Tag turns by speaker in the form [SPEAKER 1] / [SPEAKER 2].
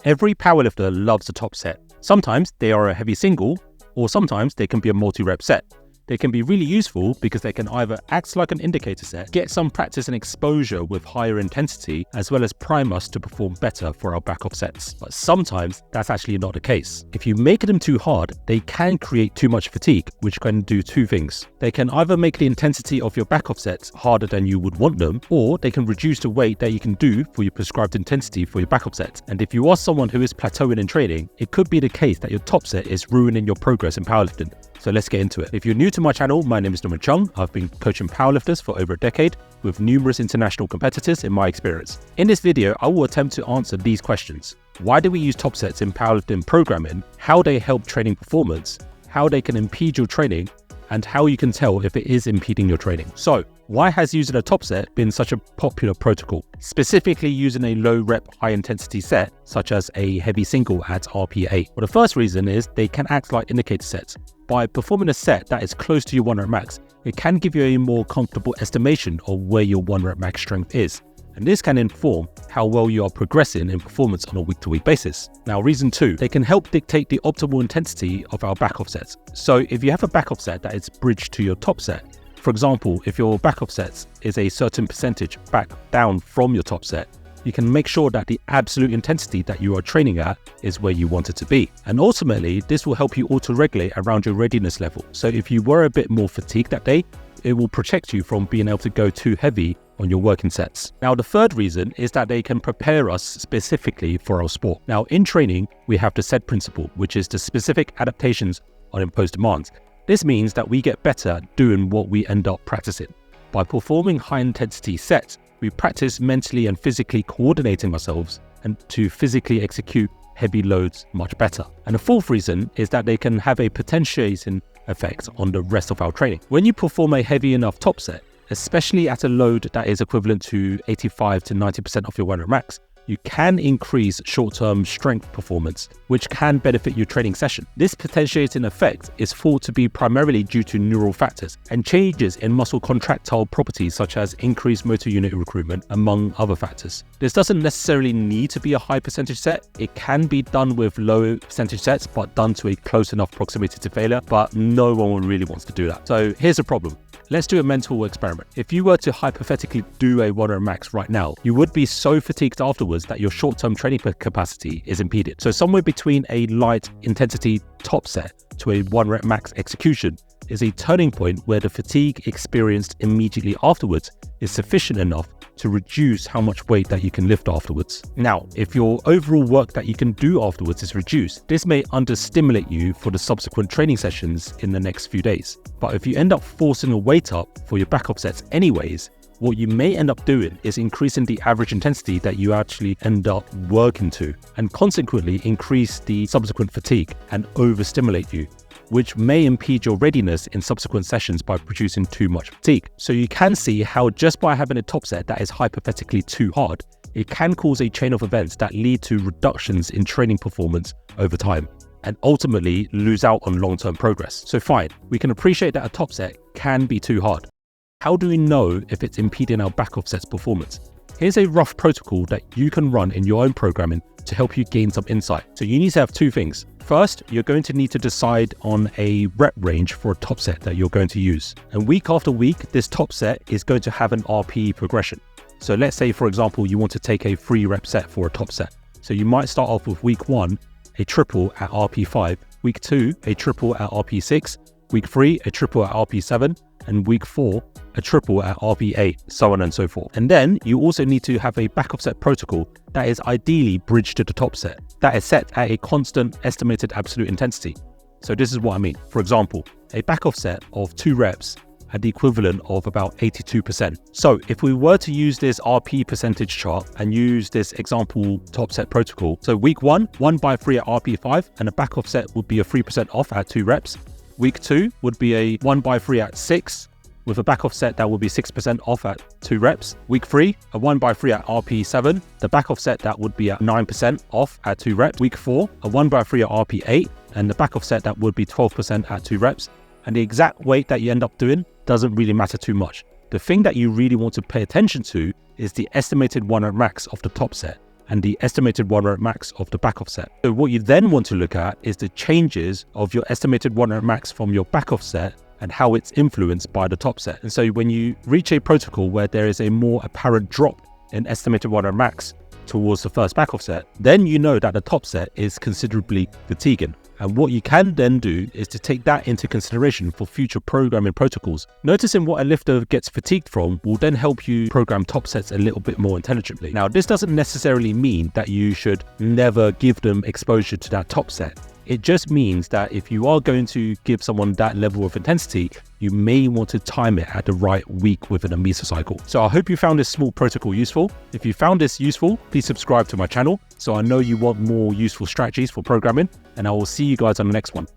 [SPEAKER 1] Every powerlifter loves a top set. Sometimes they are a heavy single, or sometimes they can be a multi-rep set. They can be really useful because they can either act like an indicator set, get some practice and exposure with higher intensity, as well as prime us to perform better for our back off sets. But sometimes that's actually not the case. If you make them too hard, they can create too much fatigue, which can do two things. They can either make the intensity of your back off sets harder than you would want them, or they can reduce the weight that you can do for your prescribed intensity for your back off sets. And if you are someone who is plateauing in training, it could be the case that your top set is ruining your progress in powerlifting. So let's get into it. If you're new to my channel, my name is Norman Chung. I've been coaching powerlifters for over a decade with numerous international competitors in my experience. In this video, I will attempt to answer these questions. Why do we use top sets in powerlifting programming? How they help training performance? How they can impede your training? And how you can tell if it is impeding your training. So, why has using a top set been such a popular protocol? Specifically using a low rep, high intensity set, such as a heavy single at RPE. Well, the first reason is they can act like indicator sets. By performing a set that is close to your 1 rep max, it can give you a more comfortable estimation of where your 1 rep max strength is. And this can inform how well you are progressing in performance on a week-to-week basis. Now, reason 2, they can help dictate the optimal intensity of our back off sets. So if you have a back off set that is bridged to your top set, for example, if your back off sets is a certain percentage back down from your top set, you can make sure that the absolute intensity that you are training at is where you want it to be. And ultimately, this will help you auto-regulate around your readiness level. So if you were a bit more fatigued that day, it will protect you from being able to go too heavy on your working sets. Now, the third reason is that they can prepare us specifically for our sport. Now, in training, we have the SAID principle, which is the specific adaptations on imposed demands. This means that we get better at doing what we end up practicing. By performing high intensity sets, we practice mentally and physically coordinating ourselves and to physically execute heavy loads much better. And the fourth reason is that they can have a potentiating effect on the rest of our training. When you perform a heavy enough top set, especially at a load that is equivalent to 85 to 90% of your 1 rep max, you can increase short-term strength performance, which can benefit your training session. This potentiating effect is thought to be primarily due to neural factors and changes in muscle contractile properties such as increased motor unit recruitment, among other factors. This doesn't necessarily need to be a high percentage set. It can be done with low percentage sets, but done to a close enough proximity to failure, but no one really wants to do that. So here's the problem. Let's do a mental experiment. If you were to hypothetically do a 1 rep max right now, you would be so fatigued afterwards that your short-term training capacity is impeded. So somewhere between a light intensity top set to a 1 rep max execution is a turning point where the fatigue experienced immediately afterwards is sufficient enough to reduce how much weight that you can lift afterwards. Now, if your overall work that you can do afterwards is reduced, this may understimulate you for the subsequent training sessions in the next few days. But if you end up forcing a weight up for your back off sets anyways, what you may end up doing is increasing the average intensity that you actually end up working to, and consequently increase the subsequent fatigue and overstimulate you, which may impede your readiness in subsequent sessions by producing too much fatigue. So you can see how just by having a top set that is hypothetically too hard, it can cause a chain of events that lead to reductions in training performance over time and ultimately lose out on long-term progress. So fine, we can appreciate that a top set can be too hard. How do we know if it's impeding our back off sets performance? Here's a rough protocol that you can run in your own programming to help you gain some insight. So you need to have two things. First, you're going to need to decide on a rep range for a top set that you're going to use. And week after week, this top set is going to have an RPE progression. So let's say, for example, you want to take a 3 rep set for a top set. So you might start off with week 1, a triple at RP5, week 2, a triple at RP6, week 3, a triple at RP7, and week 4, a triple at RP8, so on and so forth. And then you also need to have a back off set protocol that is ideally bridged to the top set, that is set at a constant estimated absolute intensity. So this is what I mean. For example, a back off set of 2 reps at the equivalent of about 82%. So if we were to use this RP percentage chart and use this example top set protocol, so week 1, 1/3 at RP5, and a back off set would be a 3% off at 2 reps. Week 2 would be a 1/3 at 6, with a back off set that would be 6% off at 2 reps. Week 3, a 1/3 at RP7, the back off set that would be at 9% off at 2 reps. Week 4, a 1/3 at RP8, and the back off set that would be 12% at 2 reps. And the exact weight that you end up doing doesn't really matter too much. The thing that you really want to pay attention to is the estimated 1 rep max of the top set, and the estimated 1 rep max of the back offset. So what you then want to look at is the changes of your estimated 1 rep max from your back offset and how it's influenced by the top set. And so when you reach a protocol where there is a more apparent drop in estimated 1 rep max towards the first back offset, then you know that the top set is considerably fatiguing. And what you can then do is to take that into consideration for future programming protocols. Noticing what a lifter gets fatigued from will then help you program top sets a little bit more intelligently. Now, this doesn't necessarily mean that you should never give them exposure to that top set. It just means that if you are going to give someone that level of intensity, you may want to time it at the right week within a mesocycle. So I hope you found this small protocol useful. If you found this useful, please subscribe to my channel so I know you want more useful strategies for programming, and I will see you guys on the next one.